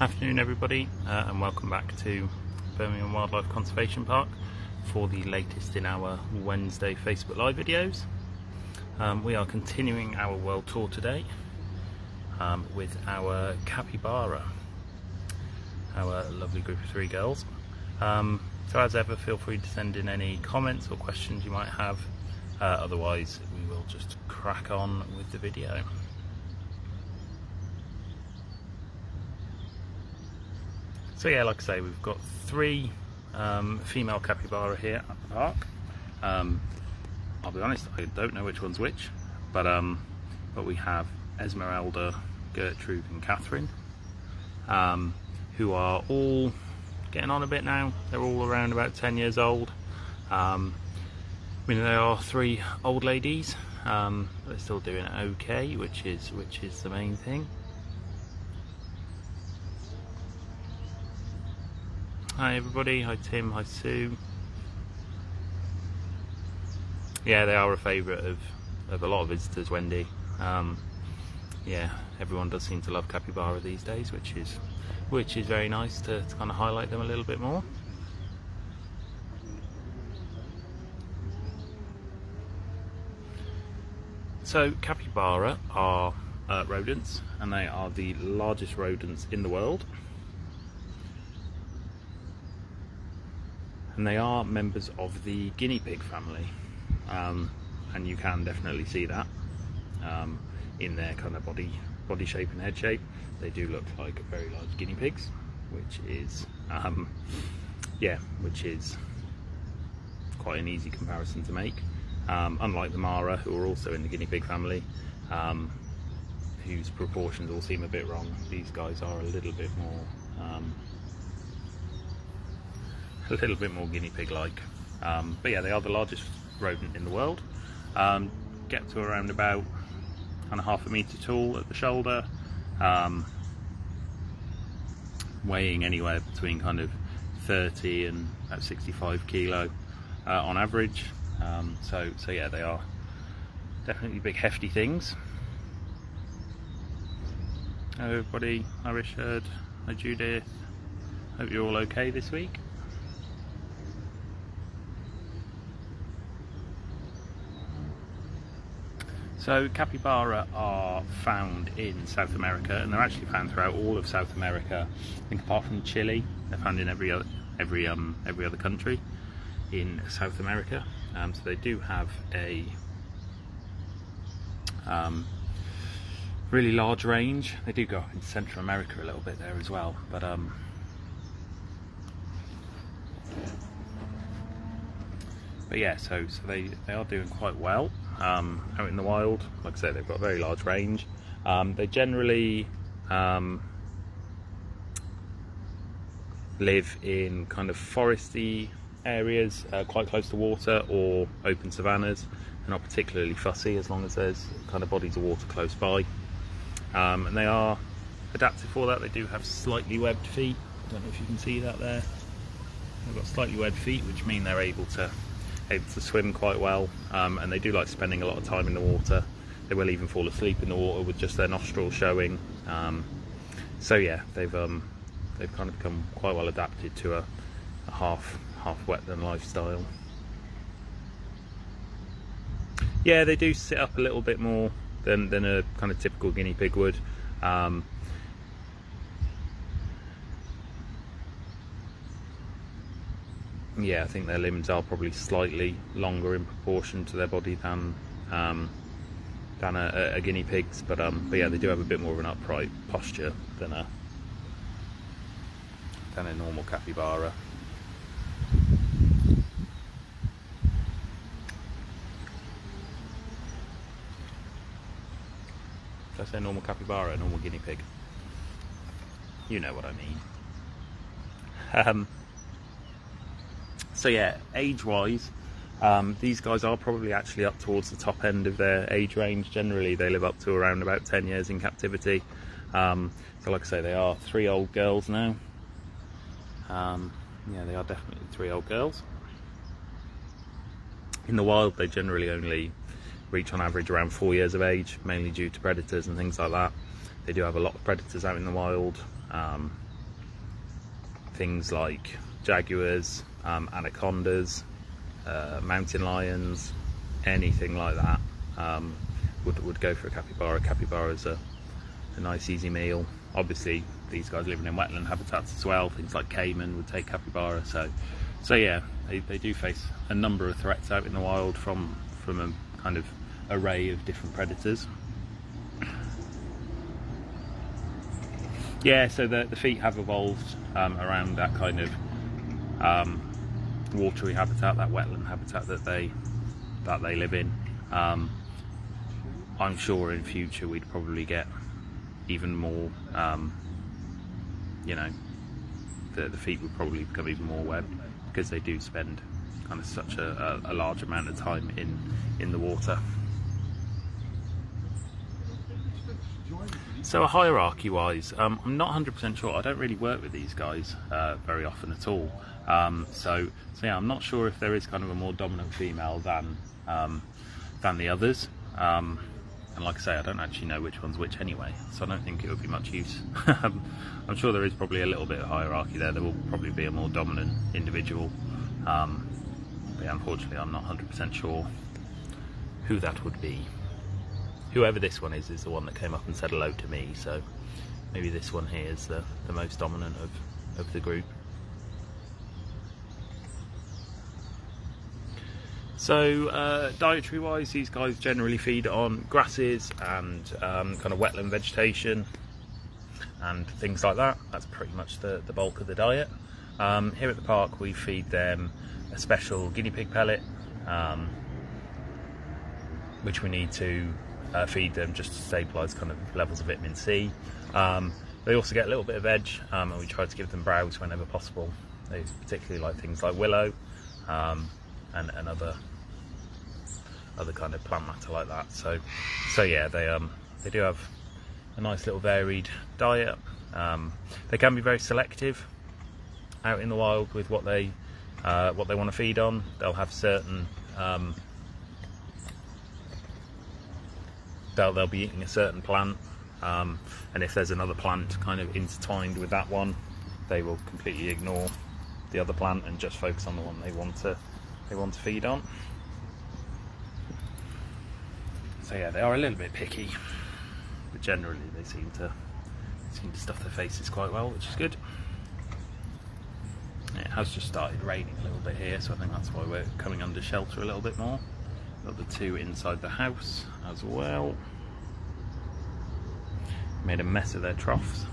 Afternoon everybody, and welcome back to Birmingham Wildlife Conservation Park for the latest in our Wednesday Facebook Live videos. We are continuing our world tour today with our capybara, our lovely group of 3 girls. So as ever, feel free to send in any comments or questions you might have, otherwise we will just crack on with the video. So yeah, like I say, we've got 3 female capybara here at the park. I'll be honest, I don't know which one's which, but we have Esmeralda, Gertrude and Catherine, who are all getting on a bit now. They're all around about 10 years old. I mean, they are 3 old ladies. They're still doing okay, which is the main thing. Hi everybody, hi Tim, hi Sue. Yeah, they are a favourite of a lot of visitors, Wendy. Yeah, everyone does seem to love capybara these days, which is very nice to kind of highlight them a little bit more. So capybara are rodents, and they are the largest rodents in the world. And they are members of the guinea pig family, and you can definitely see that in their kind of body shape and head shape. They do look like very large guinea pigs, which is quite an easy comparison to make. Unlike the Mara, who are also in the guinea pig family, whose proportions all seem a bit wrong. These guys are a little bit more guinea pig like, but yeah, they are the largest rodent in the world. Get to around about kind of half a metre tall at the shoulder, weighing anywhere between kind of 30 and about 65 kilo on average. So yeah, they are definitely big hefty things. Hello everybody, hi Richard, hi Judith, hope you're all okay this week. So capybara are found in South America, and they're actually found throughout all of South America. I think apart from Chile, they're found in every other country in South America. So they do have a really large range. They do go up in Central America a little bit there as well, but yeah, so they are doing quite well out in the wild. Like I say, they've got a very large range. They generally live in kind of foresty areas, quite close to water, or open savannas. They're not particularly fussy as long as there's kind of bodies of water close by. And they are adapted for that. They do have slightly webbed feet. I don't know if you can see that there. They've got slightly webbed feet, which mean they're able to swim quite well, and they do like spending a lot of time in the water. They will even fall asleep in the water with just their nostrils showing. So yeah, they've kind of become quite well adapted to a half wetland lifestyle. Yeah, they do sit up a little bit more than a kind of typical guinea pig would. Yeah, I think their limbs are probably slightly longer in proportion to their body than a guinea pig's, but yeah, they do have a bit more of an upright posture than a normal capybara. If I say normal capybara, a normal guinea pig, you know what I mean. So yeah, age-wise, these guys are probably actually up towards the top end of their age range. Generally, they live up to around about 10 years in captivity. So like I say, they are 3 old girls now. Yeah, they are definitely 3 old girls. In the wild, they generally only reach on average around 4 years of age, mainly due to predators and things like that. They do have a lot of predators out in the wild. things like jaguars, anacondas, mountain lions, anything like that would go for a capybara. Capybara is a nice easy meal. Obviously these guys living in wetland habitats as well, things like caiman would take capybara. So yeah, they do face a number of threats out in the wild from a kind of array of different predators. Yeah, so the feet have evolved around that kind of watery habitat, that wetland habitat that they live in. I'm sure in future we'd probably get even more, you know, the feet would probably become even more webbed, because they do spend kind of such a large amount of time in the water. So hierarchy wise, I'm not 100% sure. I don't really work with these guys very often at all. So yeah, I'm not sure if there is kind of a more dominant female than the others. And like I say, I don't actually know which one's which anyway, so I don't think it would be much use. I'm sure there is probably a little bit of hierarchy there. There will probably be a more dominant individual. But yeah, unfortunately I'm not 100% sure who that would be. Whoever this one is the one that came up and said hello to me, so maybe this one here is the most dominant of the group. So dietary wise, these guys generally feed on grasses and kind of wetland vegetation and things like that. That's pretty much the bulk of the diet. Here at the park we feed them a special guinea pig pellet, which we need to feed them just to stabilise kind of levels of vitamin C. They also get a little bit of veg, and we try to give them browse whenever possible. They particularly like things like willow and other kind of plant matter like that. So yeah, they do have a nice little varied diet. They can be very selective out in the wild with what they want to feed on. They'll have certain they'll be eating a certain plant, and if there's another plant kind of intertwined with that one, they will completely ignore the other plant and just focus on the one they want to feed on. So yeah, they are a little bit picky, but generally they seem to stuff their faces quite well, which is good. It has just started raining a little bit here, so I think that's why we're coming under shelter a little bit more. Got the two inside the house as well. Made a mess of their troughs.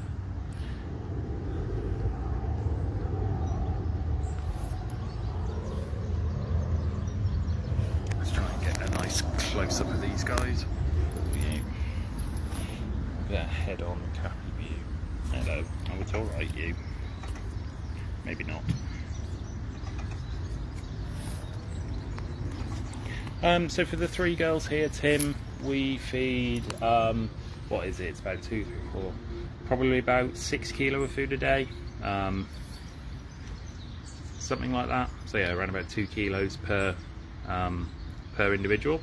Let's try and get a nice close up of these guys. View. Their head on Cappy view. Hello. Oh, it's alright, you. Maybe not. So for the three girls here, Tim, we feed, what is it? It's about 2, 3, 4, probably about 6 kilo of food a day, something like that. So yeah, around about 2 kilos per individual.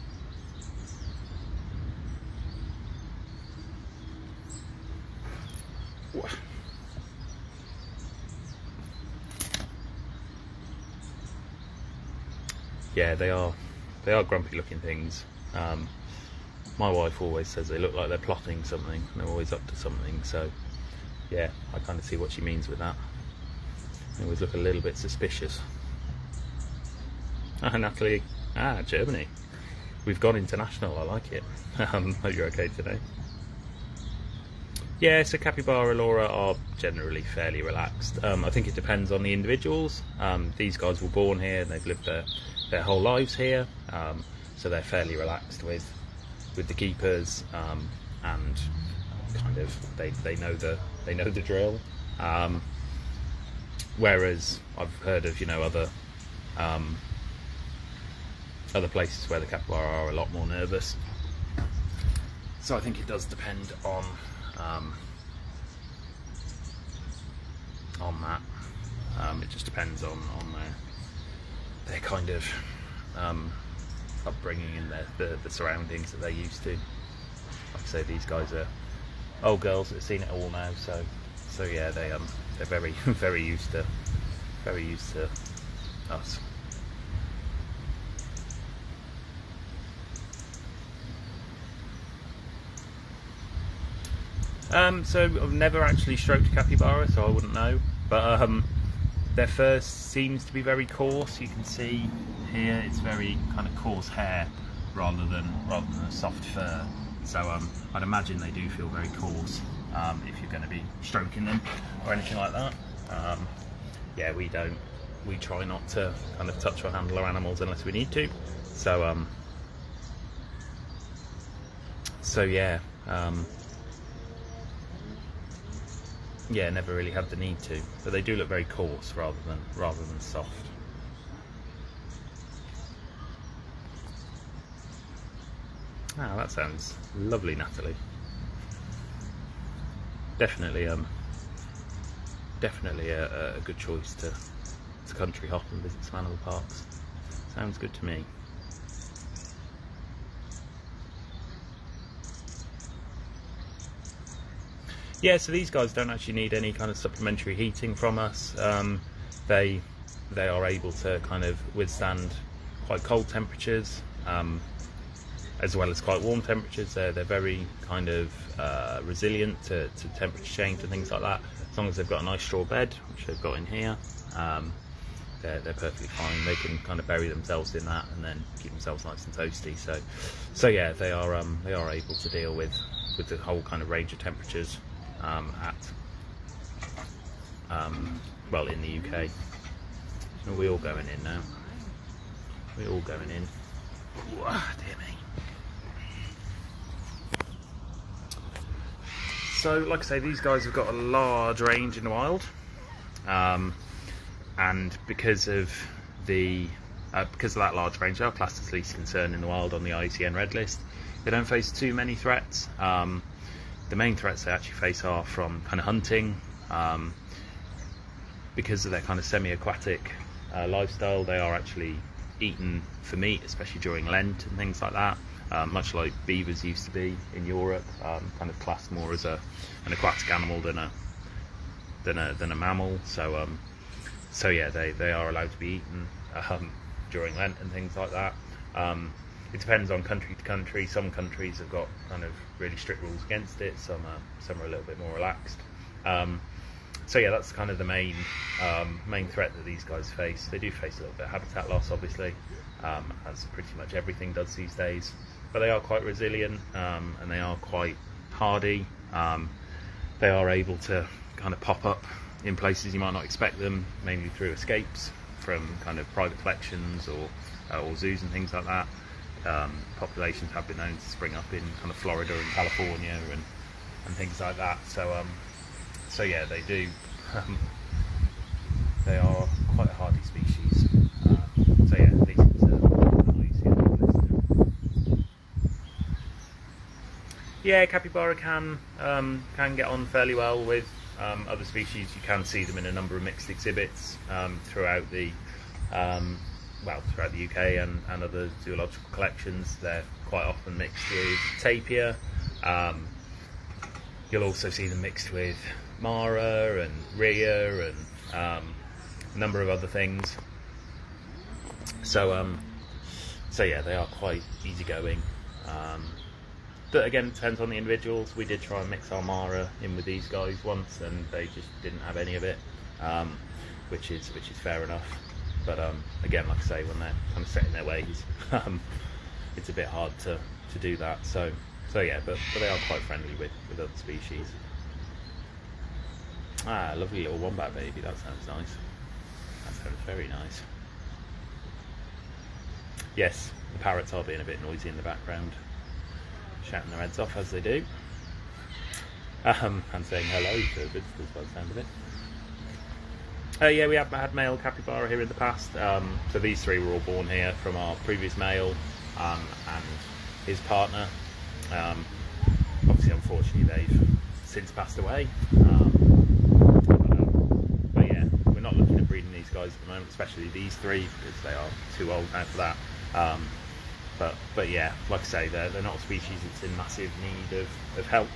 Yeah, they are grumpy looking things. My wife always says they look like they're plotting something, and they're always up to something, so yeah, I kind of see what she means with that. They always look a little bit suspicious. Ah, Natalie. Ah, Germany. We've gone international, I like it. Hope you're okay today. Yeah, so Capybara Laura are generally fairly relaxed. I think it depends on the individuals. These guys were born here and they've lived their whole lives here, so they're fairly relaxed with the keepers, and kind of they know the drill. Whereas I've heard of other places where the capybara are a lot more nervous. So I think it does depend on that. It just depends on their kind of upbringing and the surroundings that they're used to. Like I say, these guys are old girls that have seen it all now, so So yeah, they're very very used to us. So I've never actually stroked a capybara, so I wouldn't know. But their fur seems to be very coarse. You can see here it's very kind of coarse hair rather than a soft fur. So I'd imagine they do feel very coarse if you're going to be stroking them or anything like that. Yeah, we don't. We try not to kind of touch or handle our animals unless we need to. So yeah. Yeah, never really had the need to, but they do look very coarse rather than soft. Ah, that sounds lovely, Natalie. Definitely, definitely a good choice to country hop and visit some animal parks. Sounds good to me. Yeah, so these guys don't actually need any kind of supplementary heating from us. They are able to kind of withstand quite cold temperatures, as well as quite warm temperatures. They're very kind of resilient to temperature change and things like that. As long as they've got a nice straw bed, which they've got in here, they're perfectly fine. They can kind of bury themselves in that and then keep themselves nice and toasty. So yeah, they are able to deal with the whole kind of range of temperatures. Well, in the UK. So we're all going in now. We're all going in. Ooh, dear me. So, like I say, these guys have got a large range in the wild, and because of that large range, they are classed as least concern in the wild on the IUCN Red List. They don't face too many threats. The main threats they actually face are from kind of hunting. Because of their kind of semi-aquatic lifestyle, they are actually eaten for meat, especially during Lent and things like that. Much like beavers used to be in Europe, kind of classed more as an aquatic animal than a mammal. So yeah, they are allowed to be eaten during Lent and things like that. It depends on country to country. Some countries have got kind of really strict rules against it. Some are a little bit more relaxed. So yeah, that's kind of the main threat that these guys face. They do face a little bit of habitat loss, obviously, as pretty much everything does these days. But they are quite resilient, and they are quite hardy. They are able to kind of pop up in places you might not expect them, mainly through escapes from kind of private collections or zoos and things like that. Populations have been known to spring up in kind of Florida and California and things like that. So yeah, they do. They are quite a hardy species. So yeah, these yeah, capybara can get on fairly well with other species. You can see them in a number of mixed exhibits throughout the UK and other zoological collections. They're quite often mixed with tapir. You'll also see them mixed with mara and rhea and a number of other things. So yeah, they are quite easygoing. But again, it depends on the individuals. We did try and mix our mara in with these guys once, and they just didn't have any of it, which is fair enough. But again, like I say, when they're kind of set in their ways, it's a bit hard to do that. So yeah, but they are quite friendly with other species. Ah, lovely little wombat baby. That sounds nice. That sounds very nice. Yes, the parrots are being a bit noisy in the background, shouting their heads off as they do, and saying hello to visitors by the sound of it. Yeah, we have had male capybara here in the past. So these three were all born here from our previous male and his partner. Obviously, unfortunately, they've since passed away. But yeah, we're not looking at breeding these guys at the moment, especially these three, because they are too old now for that. But yeah, like I say, they're not a species that's in massive need of help,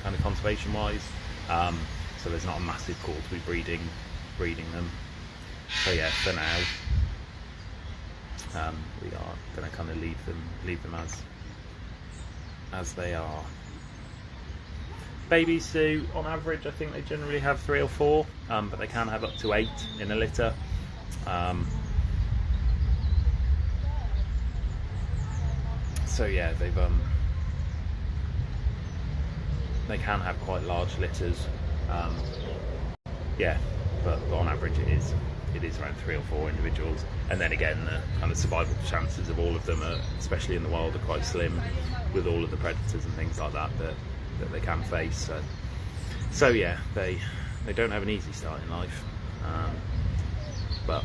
kind of conservation wise. so there's not a massive call to be breeding them. So yeah, for now, we are going to kind of leave them as they are. Babies, so on average, I think they generally have 3 or 4, but they can have up to 8 in a litter. So yeah, they can have quite large litters. Yeah, but on average it is around 3 or 4 individuals. And then again, the kind of survival chances of all of them, especially in the wild, are quite slim with all of the predators and things like that they can face. So yeah, they don't have an easy start in life, but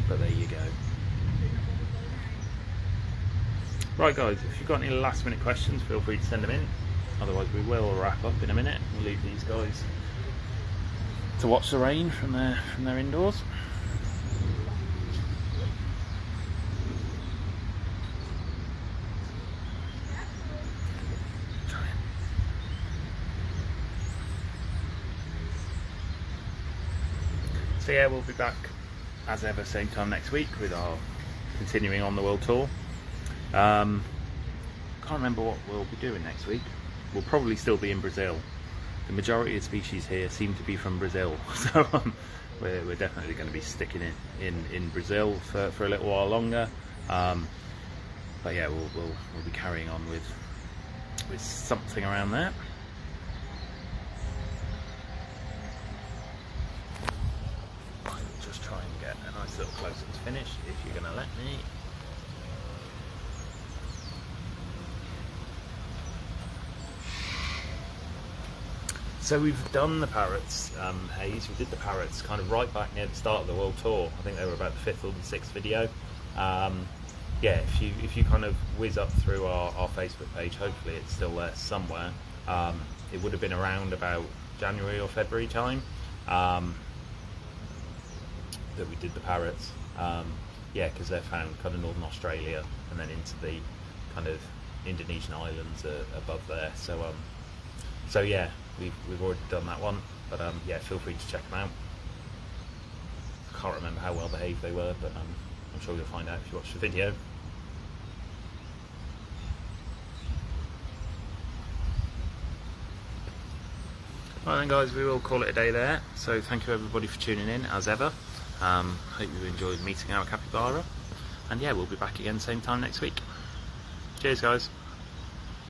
there you go. Right guys, if you've got any last minute questions, feel free to send them in. Otherwise we will wrap up in a minute. We'll leave these guys to watch the rain from their indoors. So yeah, we'll be back as ever same time next week with our continuing on the world tour. Can't remember what we'll be doing next week. We'll probably still be in Brazil. The majority of species here seem to be from Brazil, so we're definitely going to be sticking it in Brazil for a little while longer. But yeah, we'll be carrying on with something around there. I'll just try and get a nice little close-up finish if you're going to let me. So we've done the parrots, Hayes. We did the parrots kind of right back near the start of the world tour. I think they were about the 5th or the 6th video. Yeah, if you kind of whiz up through our Facebook page, hopefully it's still there somewhere. It would have been around about January or February time that we did the parrots. Yeah, because they're found kind of northern Australia and then into the kind of Indonesian islands above there. So yeah, we've already done that one, but yeah, feel free to check them out. I can't remember how well behaved they were, but I'm sure you'll find out if you watch the video. Right then guys, we will call it a day there. So thank you everybody for tuning in as ever. Hope you enjoyed meeting our capybara, and yeah, we'll be back again same time next week. Cheers guys.